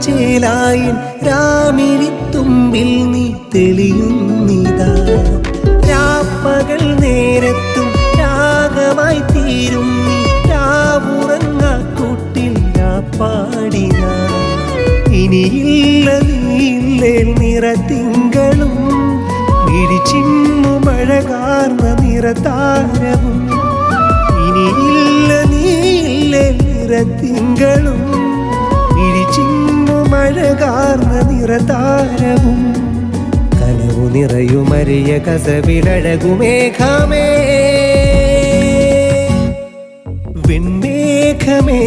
ചേലായൻ രാമിനിത്തുമ്പിൽ നീ തെളിയുന്നിതാ. രാപ്പകൽ നേരത്തും രാഗമായി തീരും നീ രാവുറങ്ങാക്കൂട്ടിൽ പാടിന. ഇനിയില്ല നീയില്ലേ നിറത്തിങ്കളും മിഴിച്ചിമ്മുമഴകാർന്ന നിറതാരവും. ഇനിയില്ല നീയില്ലേ നിറത്തിങ്കളും മിഴിച്ചിമ്മുമഴകാർന്ന നിറതാരവും. കനവു നിറയുമറിയ കസവിലഴകുമേഘമേ വെൺമേഘമേ